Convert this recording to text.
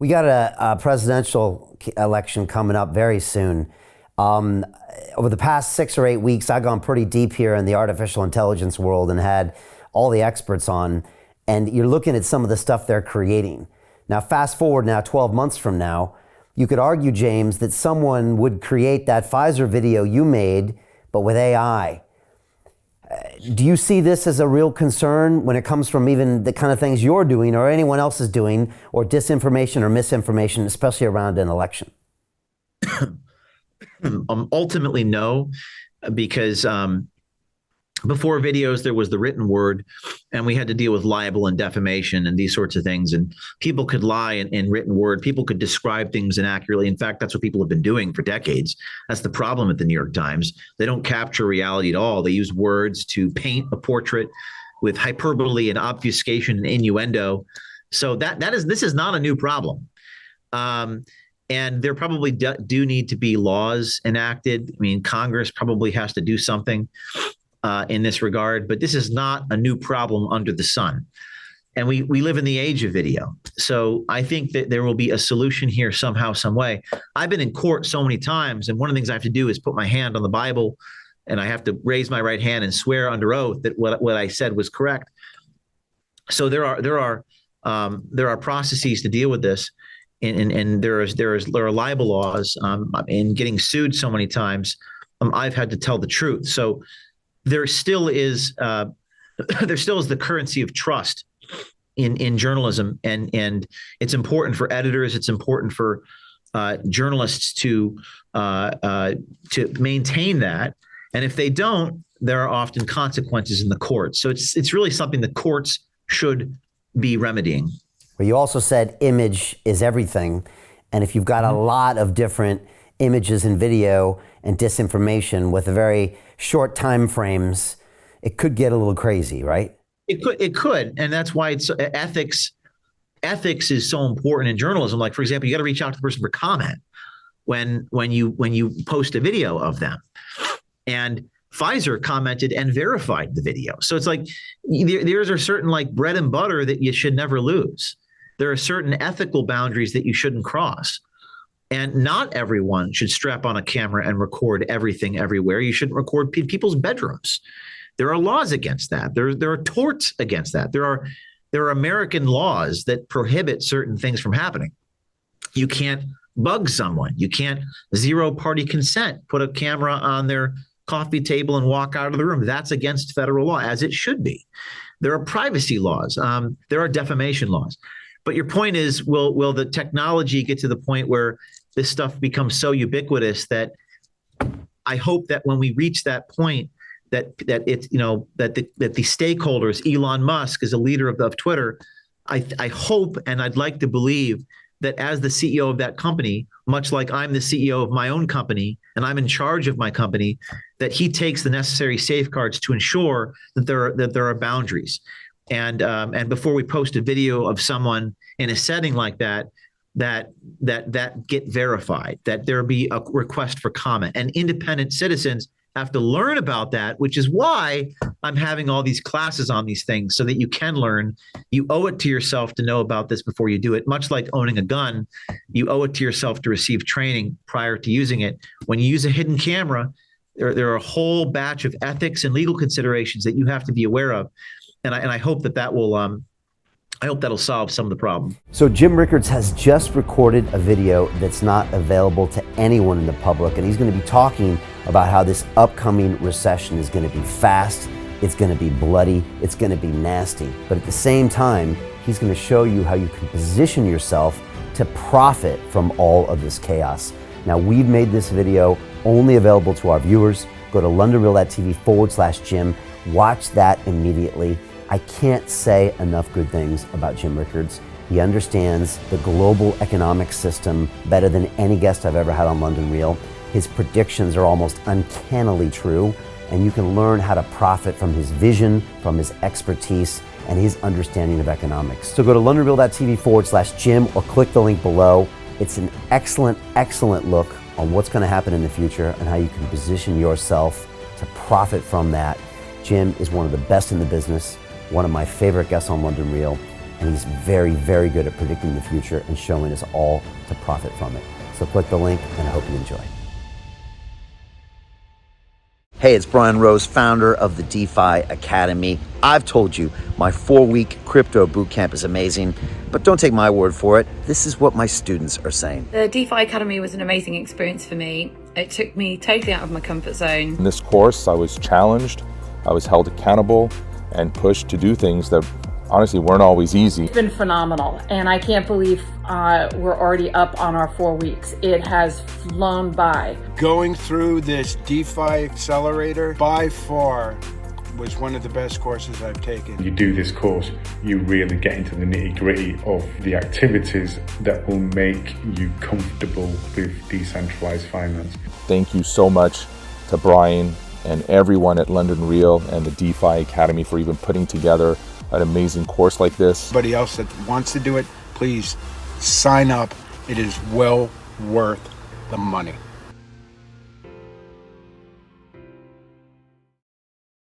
We got a presidential election coming up very soon. Over the past 6 or 8 weeks, I've gone pretty deep here in the artificial intelligence world and had all the experts on, and you're looking at some of the stuff they're creating. Now, fast forward now 12 months from now, you could argue, James, that someone would create that Pfizer video you made, but with AI. Do you see this as a real concern when it comes from even the kind of things you're doing or anyone else is doing, or disinformation or misinformation, especially around an election? Ultimately, no, because before videos, there was the written word, and we had to deal with libel and defamation and these sorts of things. And people could lie in written word. People could describe things inaccurately. In fact, that's what people have been doing for decades. That's the problem at the New York Times. They don't capture reality at all. They use words to paint a portrait with hyperbole and obfuscation and innuendo. So this is not a new problem. And there probably do need to be laws enacted. I mean, Congress probably has to do something in this regard, but this is not a new problem under the sun. And we live in the age of video. So I think that there will be a solution here somehow, some way. I've been in court so many times, and one of the things I have to do is put my hand on the Bible, and I have to raise my right hand and swear under oath that what I said was correct. So there are processes to deal with this. And there are libel laws. In getting sued so many times, I've had to tell the truth. So there still is the currency of trust in journalism, and it's important for editors. It's important for journalists to maintain that. And if they don't, there are often consequences in the courts. So it's really something the courts should be remedying. Well, you also said image is everything. And if you've got a lot of different images and video and disinformation with very short time frames, it could get a little crazy, right? It could. And that's why it's ethics is so important in journalism. Like, for example, you got to reach out to the person for comment when you post a video of them. And Pfizer commented and verified the video. So it's like there's a certain like bread and butter that you should never lose. There are certain ethical boundaries that you shouldn't cross. And not everyone should strap on a camera and record everything everywhere. You shouldn't record people's bedrooms. There are laws against that. There are torts against that. There are American laws that prohibit certain things from happening. You can't bug someone. You can't zero party consent, put a camera on their coffee table and walk out of the room. That's against federal law, as it should be. There are privacy laws. There are defamation laws. But your point is, will the technology get to the point where this stuff becomes so ubiquitous that I hope that when we reach that point, that it's that the stakeholders, Elon Musk is a leader of Twitter. I hope, and I'd like to believe, that as the CEO of that company, much like I'm the CEO of my own company and I'm in charge of my company, that he takes the necessary safeguards to ensure that there are boundaries. And before we post a video of someone in a setting like that get verified, that there be a request for comment, and independent citizens have to learn about that, which is why I'm having all these classes on these things so that you can learn. You owe it to yourself to know about this before you do it. Much like owning a gun, you owe it to yourself to receive training prior to using it. When you use a hidden camera, there are a whole batch of ethics and legal considerations that you have to be aware of. And I hope that will I hope that'll solve some of the problem. So Jim Rickards has just recorded a video that's not available to anyone in the public, and he's going to be talking about how this upcoming recession is going to be fast, it's going to be bloody, it's going to be nasty. But at the same time, he's going to show you how you can position yourself to profit from all of this chaos. Now, we've made this video only available to our viewers. Go to londonreal.tv/Jim. Watch that immediately. I can't say enough good things about Jim Rickards. He understands the global economic system better than any guest I've ever had on London Real. His predictions are almost uncannily true, and you can learn how to profit from his vision, from his expertise, and his understanding of economics. So go to londonreal.tv/Jim or click the link below. It's an excellent, excellent look on what's going to happen in the future and how you can position yourself to profit from that. Jim is one of the best in the business, one of my favorite guests on London Real, and he's very, very good at predicting the future and showing us all to profit from it. So click the link, and I hope you enjoy. Hey, it's Brian Rose, founder of the DeFi Academy. I've told you my 4-week crypto bootcamp is amazing, but don't take my word for it. This is what my students are saying. The DeFi Academy was an amazing experience for me. It took me totally out of my comfort zone. In this course, I was challenged, I was held accountable, and pushed to do things that honestly weren't always easy. It's been phenomenal, and I can't believe we're already up on our 4 weeks. It has flown by. Going through this DeFi accelerator by far was one of the best courses I've taken. You do this course, you really get into the nitty-gritty of the activities that will make you comfortable with decentralized finance. Thank you so much to Brian and everyone at London Real and the DeFi Academy for even putting together an amazing course like this. Anybody else that wants to do it, please sign up. It is well worth the money.